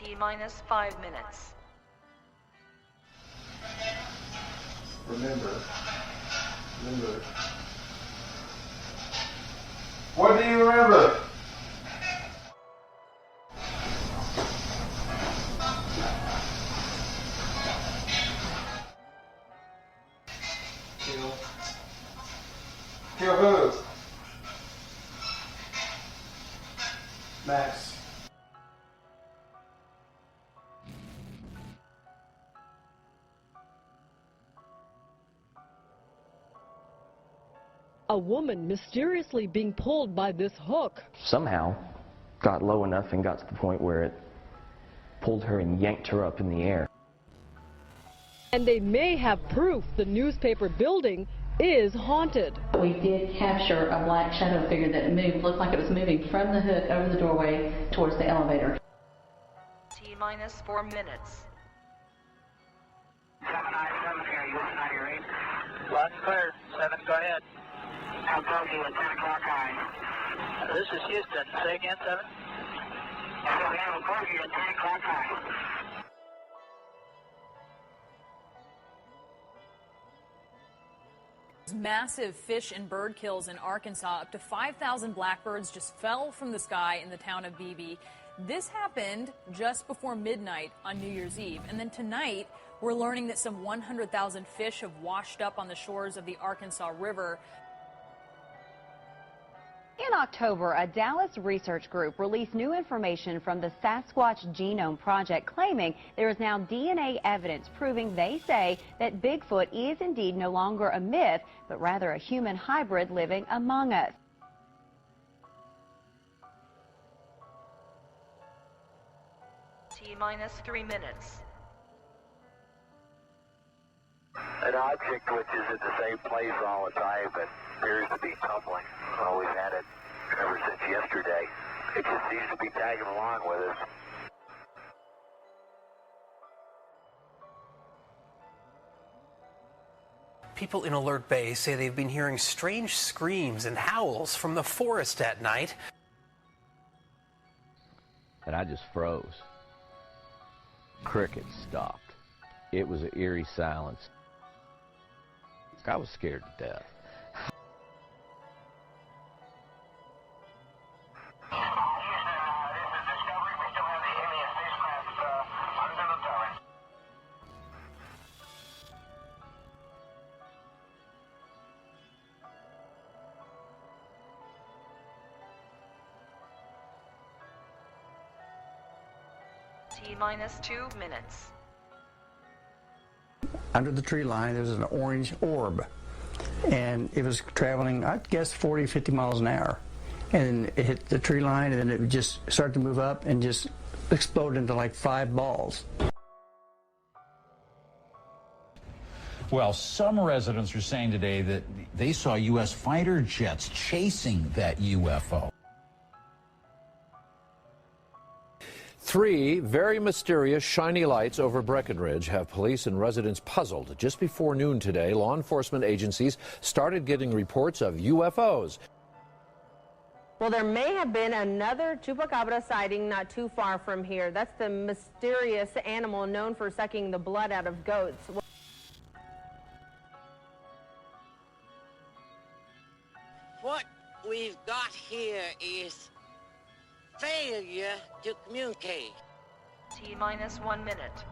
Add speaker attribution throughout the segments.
Speaker 1: T-minus 5 minutes.
Speaker 2: Remember. What do you remember? Kill who? Max.
Speaker 3: A woman mysteriously being pulled by this hook.
Speaker 4: Somehow got low enough and got to the point where it pulled her and yanked her up in the air.
Speaker 3: And they may have proof the newspaper building is haunted.
Speaker 5: We did capture a black shadow figure that moved, looked like it was moving from the hook over the doorway towards the elevator.
Speaker 1: T-minus 4 minutes.
Speaker 6: 797 here, you listen on your 8. Last clear, 7, go ahead. I'll talk to you at 10 o'clock high. This is Houston, say again, 7? I'll talk to you at 10 o'clock high.
Speaker 7: Massive fish and bird kills in Arkansas. Up to 5,000 blackbirds just fell from the sky in the town of Beebe. This happened just before midnight on New Year's Eve. And then tonight, we're learning that some 100,000 fish have washed up on the shores of the Arkansas River.
Speaker 8: In October, a Dallas research group released new information from the Sasquatch Genome Project claiming there is now DNA evidence proving, they say, that Bigfoot is indeed no longer a myth, but rather a human hybrid living among us.
Speaker 1: T-minus 3 minutes.
Speaker 6: An object which is at the same place all the time but appears to be tumbling. Well, we've had it ever since yesterday. It just seems to be tagging along with us.
Speaker 9: People in Alert Bay say they've been hearing strange screams and howls from the forest at night.
Speaker 10: And I just froze. Crickets stopped. It was an eerie silence. I was scared to death.
Speaker 1: T-minus 2 minutes.
Speaker 11: Under the tree line, there was an orange orb, and it was traveling, I guess, 40, 50 miles an hour. And it hit the tree line, and then it would just start to move up and just explode into like 5 balls.
Speaker 12: Well, some residents are saying today that they saw U.S. fighter jets chasing that UFO.
Speaker 13: 3 very mysterious shiny lights over Breckenridge have police and residents puzzled. Just before noon today, law enforcement agencies started getting reports of UFOs.
Speaker 14: Well, there may have been another chupacabra sighting not too far from here. That's the mysterious animal known for sucking the blood out of goats.
Speaker 15: What we've got here is failure to communicate.
Speaker 1: T-minus 1 minute.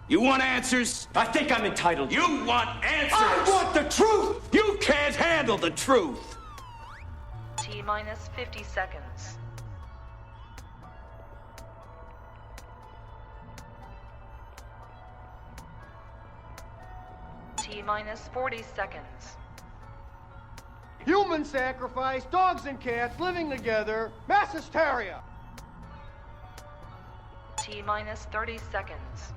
Speaker 16: You want answers?
Speaker 17: I think I'm entitled.
Speaker 16: You want answers?
Speaker 17: I want the truth!
Speaker 16: You can't handle the truth!
Speaker 1: T-minus 50 seconds. T-minus 40 seconds.
Speaker 2: Human sacrifice, dogs and cats living together, mass hysteria.
Speaker 1: T-minus 30 seconds.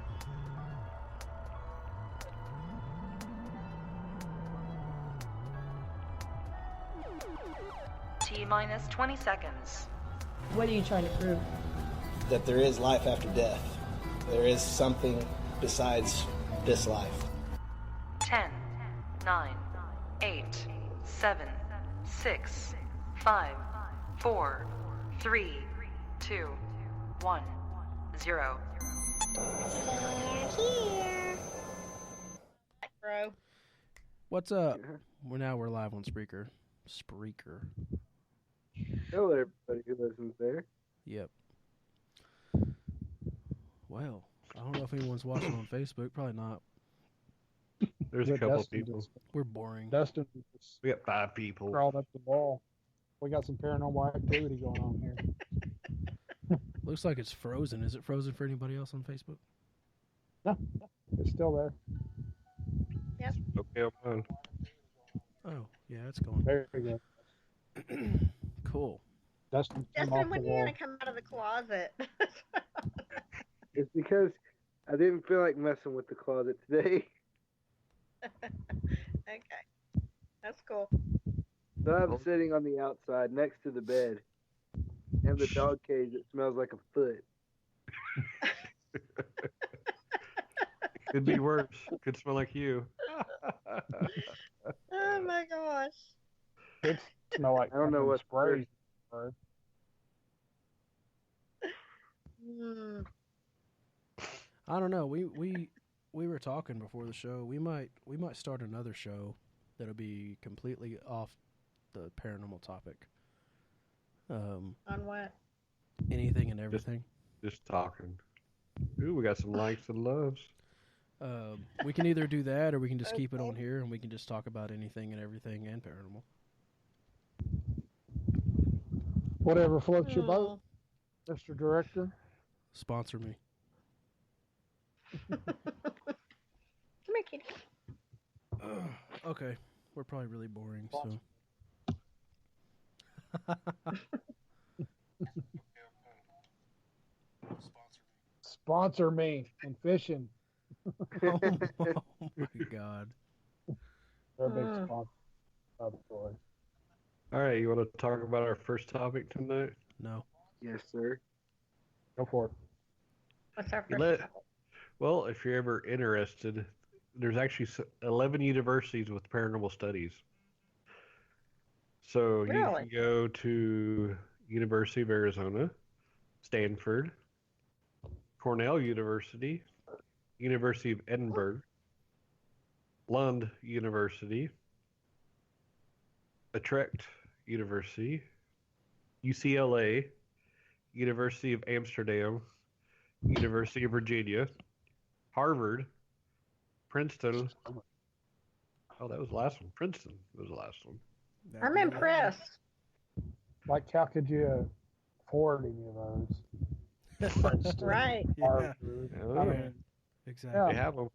Speaker 1: T-minus 20 seconds.
Speaker 14: What are you trying to prove?
Speaker 18: That there is life after death. There is something besides this life.
Speaker 1: 10, 9, 8, 7, 6, 5, 4, 3, 2, 1. 0.
Speaker 14: Bro.
Speaker 19: What's up? We're live on Spreaker.
Speaker 20: Hello, everybody who listens there.
Speaker 19: Yep. Well, I don't know if anyone's watching on Facebook. Probably not.
Speaker 21: There's a couple people.
Speaker 19: We're boring.
Speaker 21: Dustin,
Speaker 13: we got 5 people.
Speaker 21: Crawled up the wall. We got some paranormal activity going on here.
Speaker 19: Looks like it's frozen. Is it frozen for anybody else on Facebook?
Speaker 21: No, it's still there.
Speaker 14: Yep.
Speaker 13: Okay, I'm on.
Speaker 19: Oh, yeah, it's going.
Speaker 21: There you go.
Speaker 19: Cool.
Speaker 21: Dustin,
Speaker 14: Justin, when are you gonna come out of the closet?
Speaker 20: It's because I didn't feel like messing with the closet today.
Speaker 14: Okay. That's cool.
Speaker 20: So I'm sitting on the outside next to the bed and the dog cage that smells like a foot.
Speaker 13: Could be worse. Could smell like you.
Speaker 14: Oh my gosh.
Speaker 21: It smell like
Speaker 20: I don't know what
Speaker 21: sprays.
Speaker 19: I don't know. We were talking before the show. We might start another show that'll be completely off the paranormal topic.
Speaker 14: On what?
Speaker 19: Anything and everything.
Speaker 13: Just talking. Ooh, we got some likes and loves.
Speaker 19: We can either do that or we can just keep it on here and we can just talk about anything and everything and paranormal.
Speaker 21: Whatever floats your boat, Mr. Director.
Speaker 19: Sponsor me.
Speaker 14: Come here, kitty.
Speaker 19: Okay. We're probably really boring, so.
Speaker 21: Sponsor me in fishing.
Speaker 19: Oh my God.
Speaker 21: They're a big sponsor of Troy.
Speaker 13: All right, you want to talk about our first topic tonight?
Speaker 19: No.
Speaker 20: Yes, sir.
Speaker 21: Go for it.
Speaker 14: What's our first topic?
Speaker 13: Well, if you're ever interested, there's actually 11 universities with paranormal studies. So you can go to University of Arizona, Stanford, Cornell University, University of Edinburgh, Lund University, Utrecht University, UCLA, University of Amsterdam, University of Virginia, Harvard, Princeton. Oh, that was the last one. Princeton was the last one.
Speaker 14: I'm impressed.
Speaker 21: Like, how could you afford any of those?
Speaker 14: Right.
Speaker 21: Harvard.
Speaker 13: Yeah.
Speaker 21: I mean,
Speaker 19: exactly.
Speaker 13: They have them.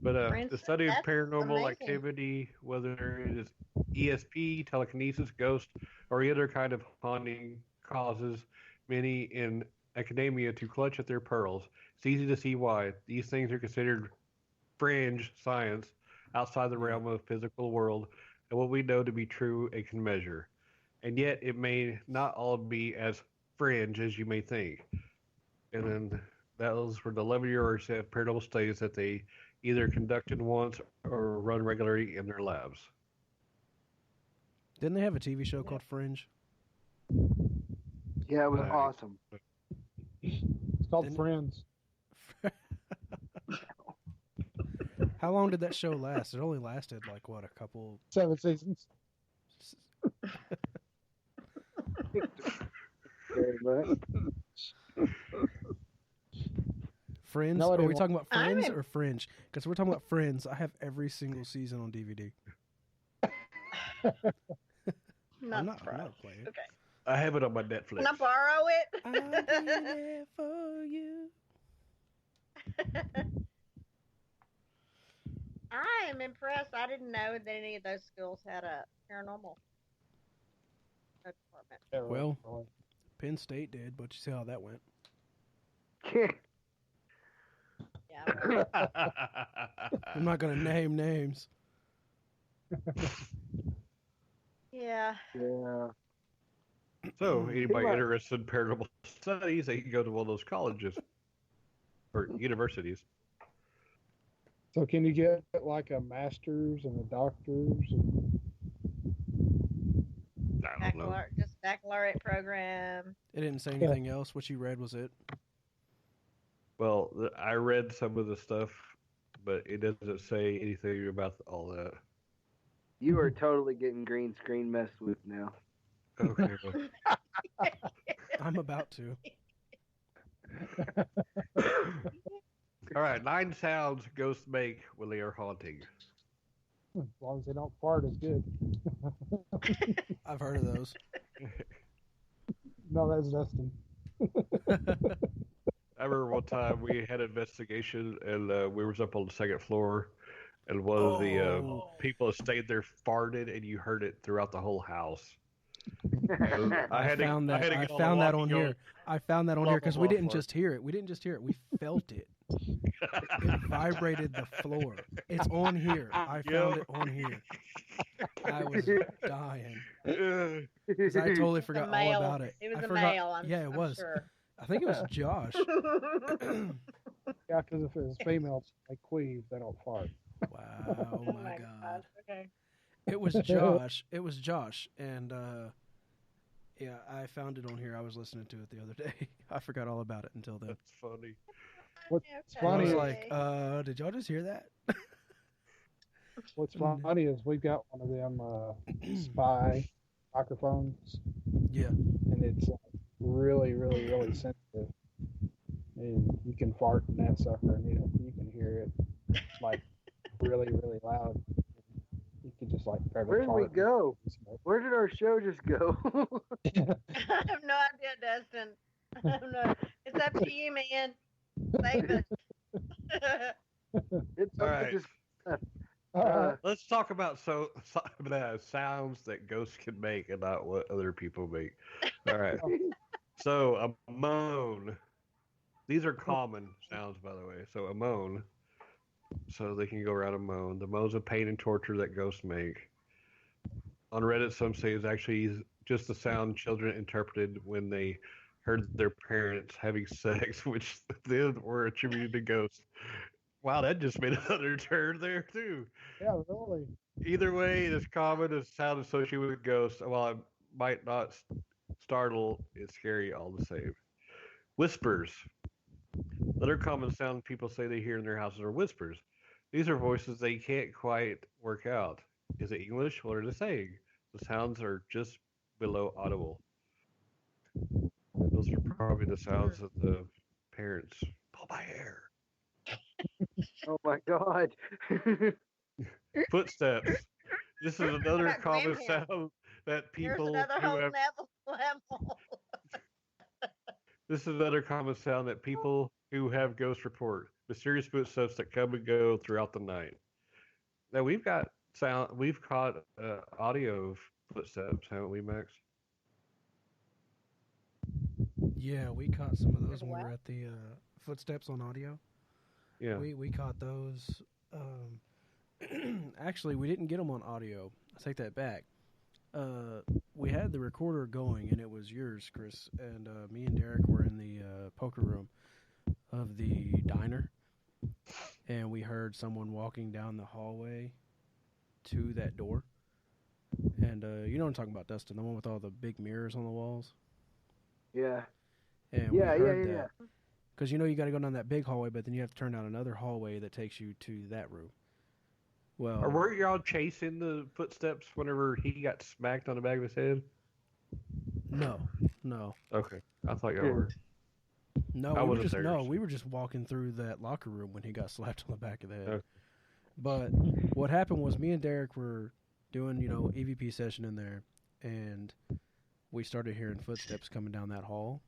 Speaker 13: But the study of
Speaker 14: That's
Speaker 13: paranormal
Speaker 14: amazing.
Speaker 13: activity, whether it is ESP, telekinesis, ghost, or any other kind of haunting, causes many in academia to clutch at their pearls. It's easy to see why. These things are considered fringe science outside the realm of the physical world and what we know to be true and can measure. And yet it may not all be as fringe as you may think. And then those were the 11-year-olds that have paranormal studies that they either conducted once or run regularly in their labs.
Speaker 19: Didn't they have a TV show called Fringe?
Speaker 20: Yeah, it was awesome.
Speaker 21: It's called Friends.
Speaker 19: How long did that show last? It only lasted like what, a couple
Speaker 21: 7 seasons.
Speaker 20: Very much.
Speaker 19: Friends?
Speaker 21: No,
Speaker 19: Are we
Speaker 21: anymore.
Speaker 19: talking about Friends or Fringe? Because we're talking about Friends. I have every single season on DVD. I'm not playing.
Speaker 14: Okay.
Speaker 13: I have it on my Netflix.
Speaker 14: Can I borrow it?
Speaker 19: I'll be there for you.
Speaker 14: I am impressed. I didn't know that any of those schools had a paranormal department.
Speaker 19: Well, Penn State did, but you see how that went.
Speaker 14: Yeah.
Speaker 19: I'm not going to name names.
Speaker 14: Yeah.
Speaker 20: Yeah.
Speaker 13: So, anybody interested in paranormal studies, they can go to one of those colleges or universities.
Speaker 21: So can you get like a master's and a doctor's? And...
Speaker 13: I don't know.
Speaker 14: Just baccalaureate program.
Speaker 19: It didn't say anything else. What you read was it.
Speaker 13: Well, I read some of the stuff, but it doesn't say anything about all that.
Speaker 20: You are totally getting green screen messed with now.
Speaker 13: Okay.
Speaker 19: I'm about to.
Speaker 13: All right, 9 sounds ghosts make when they are haunting.
Speaker 21: As long as they don't fart, it's good.
Speaker 19: I've heard of those.
Speaker 21: No, that's Dustin.
Speaker 13: I remember one time we had an investigation, and we was up on the 2nd floor, and one of the people that stayed there farted, and you heard it throughout the whole house.
Speaker 19: I found that on here. I found that on here because we didn't just hear it. We didn't just hear it. We felt it. It vibrated the floor. It's on here. I found it on here. I was dying. 'Cause I totally forgot all about it.
Speaker 4: It was
Speaker 19: I
Speaker 4: a
Speaker 19: forgot,
Speaker 4: male, I'm
Speaker 19: it was.
Speaker 4: sure.
Speaker 19: I think it was Josh.
Speaker 21: Yeah, because if it's female, they queeve, they don't fart.
Speaker 19: Wow, oh my God.
Speaker 4: Okay.
Speaker 19: It was Josh. It was Josh. And yeah, I found it on here. I was listening to it the other day. I forgot all about it until then.
Speaker 13: That's funny.
Speaker 21: What's
Speaker 19: I
Speaker 21: funny
Speaker 19: was
Speaker 21: is,
Speaker 19: like, did y'all just hear that?
Speaker 21: what's funny is we've got one of them spy microphones.
Speaker 19: Yeah.
Speaker 21: And it's really, really, really sensitive. And you can fart in that sucker, and you can hear it like really, really loud. You can just like barely
Speaker 20: Where did we
Speaker 21: fart.
Speaker 20: go? Where did our show just go?
Speaker 4: I have no idea, Dustin. I have no. It's up to you, man. Save it.
Speaker 20: It's
Speaker 13: All right.
Speaker 20: just.
Speaker 13: Let's talk about sounds that ghosts can make and not what other people make. All right. So a moan. These are common sounds, by the way. So a moan. So they can go around a moan. The moans of pain and torture that ghosts make. On Reddit, some say it's actually just the sound children interpreted when they heard their parents having sex, which then were attributed to ghosts. Wow, that just made another turn there too.
Speaker 21: Yeah, really.
Speaker 13: Either way, it is common as sound associated with ghosts. While it might not startle, it's scary all the same. Whispers. Another common sound people say they hear in their houses are whispers. These are voices they can't quite work out. Is it English? What are they saying? The sounds are just below audible. Those are probably the sounds of the parents. Pull my hair.
Speaker 20: Oh my God.
Speaker 13: Footsteps. This is another
Speaker 4: Got
Speaker 13: common
Speaker 4: grandparents.
Speaker 13: sound that
Speaker 4: There's
Speaker 13: people
Speaker 4: another
Speaker 13: who
Speaker 4: whole
Speaker 13: have.
Speaker 4: level.
Speaker 13: This is another common sound that people who have ghosts report. Mysterious footsteps that come and go throughout the night. Now we've got sound. We've caught audio of footsteps, haven't we, Max?
Speaker 19: Yeah, we caught some of those when we were at the footsteps on audio.
Speaker 13: Yeah.
Speaker 19: We caught those. Actually, we didn't get them on audio. I take that back. We had the recorder going, and it was yours, Chris, and me and Derek were in the poker room of the diner, and we heard someone walking down the hallway to that door. And you know what I'm talking about, Dustin, the one with all the big mirrors on the walls?
Speaker 20: Yeah.
Speaker 19: And
Speaker 20: Yeah,
Speaker 19: we heard
Speaker 20: yeah.
Speaker 19: that. Because you know you got to go down that big hallway, but then you have to turn down another hallway that takes you to that room. Well,
Speaker 13: Or were y'all chasing the footsteps whenever he got smacked on the back of his head?
Speaker 19: no.
Speaker 13: Okay, I thought y'all were.
Speaker 19: No,
Speaker 13: I
Speaker 19: we were
Speaker 13: wasn't
Speaker 19: just
Speaker 13: there.
Speaker 19: we were just walking through that locker room when he got slapped on the back of the head.
Speaker 13: Okay.
Speaker 19: But what happened was me and Derek were doing, EVP session in there, and we started hearing footsteps coming down that hall.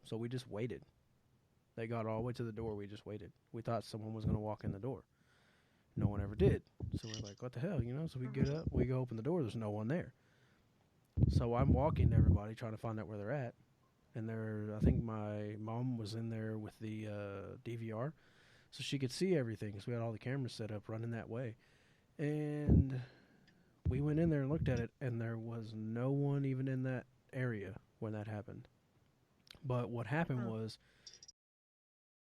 Speaker 19: So we just waited. They got all the way to the door. We just waited. We thought someone was going to walk in the door. No one ever did. So we're like, what the hell, So we get up, we go open the door. There's no one there. So I'm walking to everybody trying to find out where they're at. And I think my mom was in there with the DVR, so she could see everything. So we had all the cameras set up running that way. And we went in there and looked at it, and there was no one even in that area when that happened. But what happened was